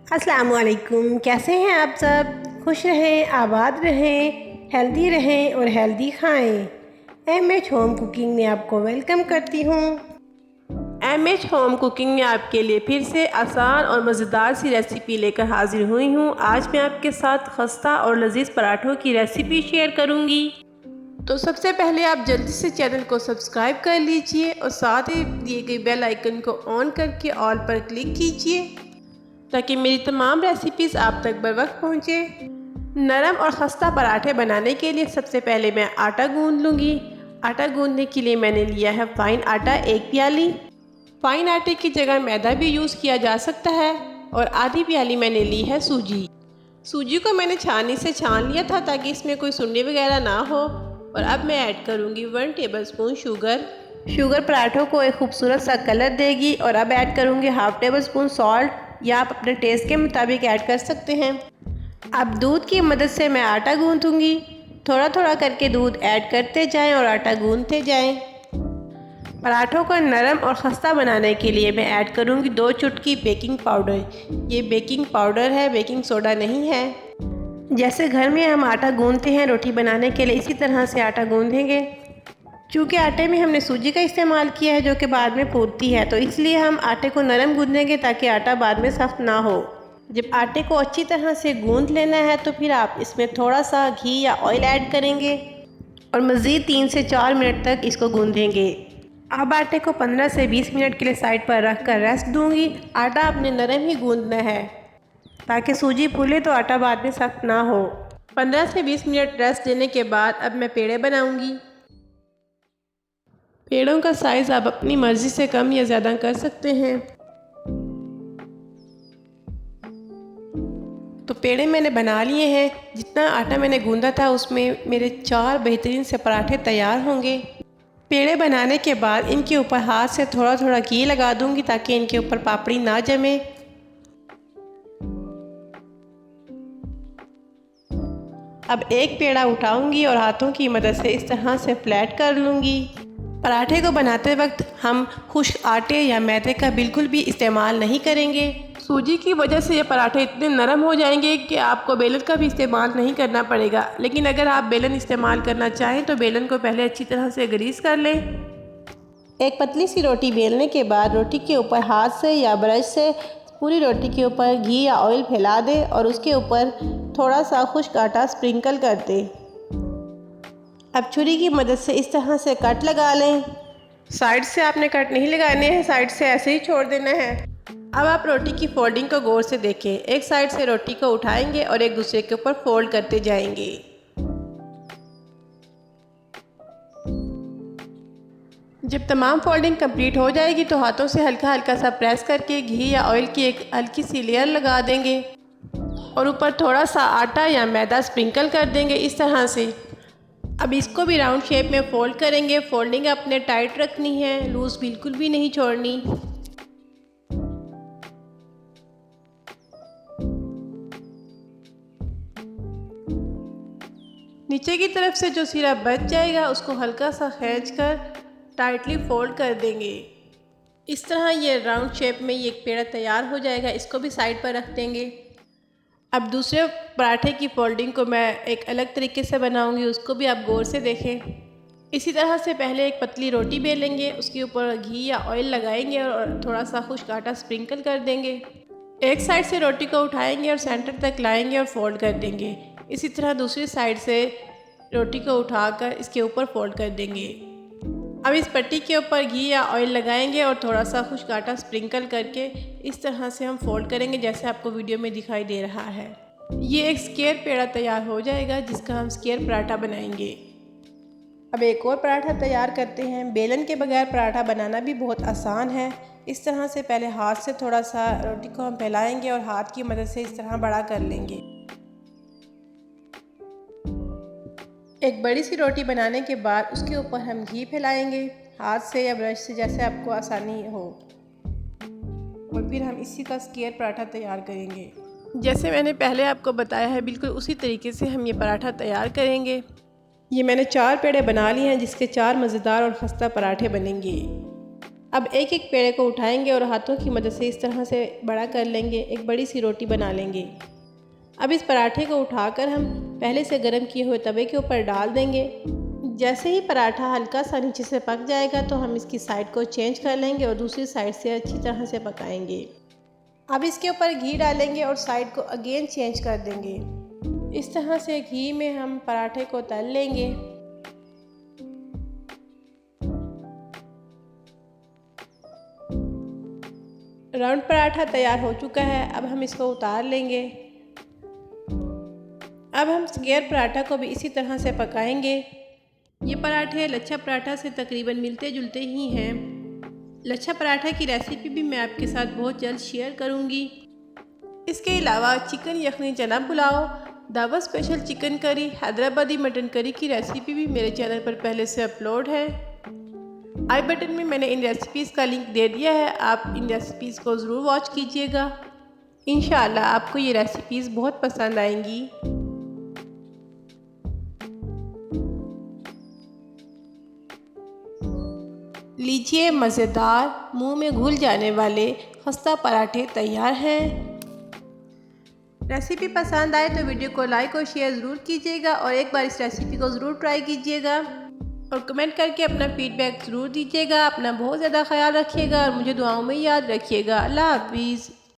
अस्सलाम वालेकुम। कैसे हैं आप सब? खुश रहें, आबाद रहें, हेल्दी रहें और हेल्दी खाएं। एमएच होम कुकिंग में आपको वेलकम करती हूँ। एमएच होम कुकिंग में आपके लिए फिर से आसान और मज़ेदार सी रेसिपी लेकर हाजिर हुई हूँ। आज मैं आपके साथ खस्ता और लजीज पराठों की रेसिपी शेयर करूँगी। तो सबसे पहले आप जल्दी से चैनल को सब्सक्राइब कर लीजिए और साथ ही दिए गए बेल आइकन को ऑन करके ऑल पर क्लिक कीजिए ताकि मेरी तमाम रेसिपीज़ आप तक बर वक्त पहुँचे। नरम और खस्ता पराठे बनाने के लिए सबसे पहले मैं आटा गूंद लूँगी। आटा गूंदने के लिए मैंने लिया है फ़ाइन आटा 1 प्याली। फ़ाइन आटे की जगह मैदा भी यूज़ किया जा सकता है। और आधी प्याली मैंने ली है सूजी। सूजी को मैंने छानी से छान लिया था ताकि इसमें कोई सुन्नी वगैरह ना हो। और अब मैं ऐड करूँगी 1 टेबलस्पून शुगर। शुगर पराठों को एक खूबसूरत सा कलर देगी। और अब ऐड करूँगी हाफ़ टेबलस्पून सॉल्ट, या आप अपने टेस्ट के मुताबिक ऐड कर सकते हैं। अब दूध की मदद से मैं आटा गूंथूंगी। थोड़ा थोड़ा करके दूध ऐड करते जाएं और आटा गूंथते जाएं। पराठों को नरम और खस्ता बनाने के लिए मैं ऐड करूंगी 2 चुटकी बेकिंग पाउडर। ये बेकिंग पाउडर है, बेकिंग सोडा नहीं है। जैसे घर में हम आटा गूंथते हैं रोटी बनाने के लिए, इसी तरह से आटा गूंथेंगे। चूँकि आटे में हमने सूजी का इस्तेमाल किया है जो कि बाद में फूलती है, तो इसलिए हम आटे को नरम गूंदेंगे ताकि आटा बाद में सख्त ना हो। जब आटे को अच्छी तरह से गूंद लेना है तो फिर आप इसमें थोड़ा सा घी या ऑयल ऐड करेंगे और मज़ीद 3 से 4 मिनट तक इसको गूंदेंगे। अब आटे को 15 से 20 मिनट के लिए साइड पर रख कर रेस्ट दूँगी। आटा आपने नरम ही गूंदना है ताकि सूजी फूले तो आटा बाद में सख्त ना हो। 15 से 20 मिनट रेस्ट देने के बाद अब मैं पेड़े बनाऊँगी। पेड़ों का साइज़ आप अपनी मर्ज़ी से कम या ज़्यादा कर सकते हैं। तो पेड़े मैंने बना लिए हैं। जितना आटा मैंने गूंदा था उसमें मेरे 4 बेहतरीन से पराठे तैयार होंगे। पेड़े बनाने के बाद इनके ऊपर हाथ से थोड़ा थोड़ा घी लगा दूंगी ताकि इनके ऊपर पापड़ी ना जमे। अब एक पेड़ा उठाऊंगी और हाथों की मदद से इस तरह से फ्लैट कर लूँगी। पराठे को बनाते वक्त हम खुश्क आटे या मैदे का बिल्कुल भी इस्तेमाल नहीं करेंगे। सूजी की वजह से ये पराठे इतने नरम हो जाएंगे कि आपको बेलन का भी इस्तेमाल नहीं करना पड़ेगा। लेकिन अगर आप बेलन इस्तेमाल करना चाहें तो बेलन को पहले अच्छी तरह से ग्रीस कर लें। एक पतली सी रोटी बेलने के बाद रोटी के ऊपर हाथ से या ब्रश से पूरी रोटी के ऊपर घी या ऑयल फैला दें और उसके ऊपर थोड़ा सा खुश्क आटा स्प्रिंकल कर दें। अब छुरी की मदद से इस तरह से कट लगा लें। साइड से आपने कट नहीं लगाने हैं, साइड से ऐसे ही छोड़ देना है। अब आप रोटी की फोल्डिंग को गौर से देखें। एक साइड से रोटी को उठाएंगे और एक दूसरे के ऊपर फोल्ड करते जाएंगे। जब तमाम फोल्डिंग कंप्लीट हो जाएगी तो हाथों से हल्का हल्का सा प्रेस करके घी या ऑयल की एक हल्की सी लेयर लगा देंगे और ऊपर थोड़ा सा आटा या मैदा स्प्रिंकल कर देंगे इस तरह से। अब इसको भी राउंड शेप में फोल्ड करेंगे। फोल्डिंग अपने टाइट रखनी है, लूज़ बिल्कुल भी नहीं छोड़नी। नीचे की तरफ से जो सिरा बच जाएगा उसको हल्का सा खींच कर टाइटली फोल्ड कर देंगे। इस तरह ये राउंड शेप में ये एक पेड़ा तैयार हो जाएगा। इसको भी साइड पर रख देंगे। अब दूसरे पराठे की फोल्डिंग को मैं एक अलग तरीके से बनाऊंगी, उसको भी आप गौर से देखें। इसी तरह से पहले एक पतली रोटी बेलेंगे, उसके ऊपर घी या ऑयल लगाएंगे और थोड़ा सा खुश्क आटा स्प्रिंकल कर देंगे। एक साइड से रोटी को उठाएंगे और सेंटर तक लाएंगे और फोल्ड कर देंगे। इसी तरह दूसरी साइड से रोटी को उठाकर इसके ऊपर फोल्ड कर देंगे। अब इस पट्टी के ऊपर घी या ऑयल लगाएंगे और थोड़ा सा खुश्क आटा स्प्रिंकल करके इस तरह से हम फोल्ड करेंगे जैसे आपको वीडियो में दिखाई दे रहा है। ये एक स्क्वायर पेड़ा तैयार हो जाएगा जिसका हम स्क्वायर पराठा बनाएंगे। अब एक और पराठा तैयार करते हैं। बेलन के बगैर पराठा बनाना भी बहुत आसान है। इस तरह से पहले हाथ से थोड़ा सा रोटी को हम फैलाएंगे और हाथ की मदद से इस तरह बड़ा कर लेंगे। एक बड़ी सी रोटी बनाने के बाद उसके ऊपर हम घी फैलाएंगे हाथ से या ब्रश से, जैसे आपको आसानी हो। और फिर हम इसी का स्क्वायर पराठा तैयार करेंगे। जैसे मैंने पहले आपको बताया है बिल्कुल उसी तरीके से हम ये पराठा तैयार करेंगे। ये मैंने 4 पेड़े बना लिए हैं जिसके 4 मज़ेदार और खस्ता पराठे बनेंगे। अब एक एक पेड़े को उठाएंगे और हाथों की मदद से इस तरह से बड़ा कर लेंगे, एक बड़ी सी रोटी बना लेंगे। अब इस पराठे को उठाकर हम पहले से गर्म किए हुए तवे के ऊपर डाल देंगे। जैसे ही पराठा हल्का सा नीचे से पक जाएगा तो हम इसकी साइड को चेंज कर लेंगे और दूसरी साइड से अच्छी तरह से पकाएंगे। अब इसके ऊपर घी डालेंगे और साइड को अगेन चेंज कर देंगे। इस तरह से घी में हम पराठे को तल लेंगे। राउंड पराठा तैयार हो चुका है। अब हम इसको उतार लेंगे। अब हम स्क्वायर पराठा को भी इसी तरह से पकाएंगे। ये पराठे लच्छा पराठा से तकरीबन मिलते जुलते ही हैं। लच्छा पराठा की रेसिपी भी मैं आपके साथ बहुत जल्द शेयर करूंगी। इसके अलावा चिकन यखनी चना पुलाव, दावत special chicken curry, Hyderabadi mutton curry की रेसिपी भी मेरे चैनल पर पहले से अपलोड है। आई बटन में मैंने इन रेसिपीज़ का लिंक दे दिया है, आप इन रेसिपीज़ को ज़रूर वॉच कीजिएगा। इंशाअल्लाह आपको ये रेसिपीज़ बहुत पसंद आएंगी। लीजिए, मज़ेदार मुंह में घुल जाने वाले खस्ता पराठे तैयार हैं। रेसिपी पसंद आए तो वीडियो को लाइक और शेयर ज़रूर कीजिएगा और एक बार इस रेसिपी को ज़रूर ट्राई कीजिएगा और कमेंट करके अपना फीडबैक ज़रूर दीजिएगा। अपना बहुत ज़्यादा ख्याल रखिएगा और मुझे दुआओं में याद रखिएगा। अल्लाह हाफिज़।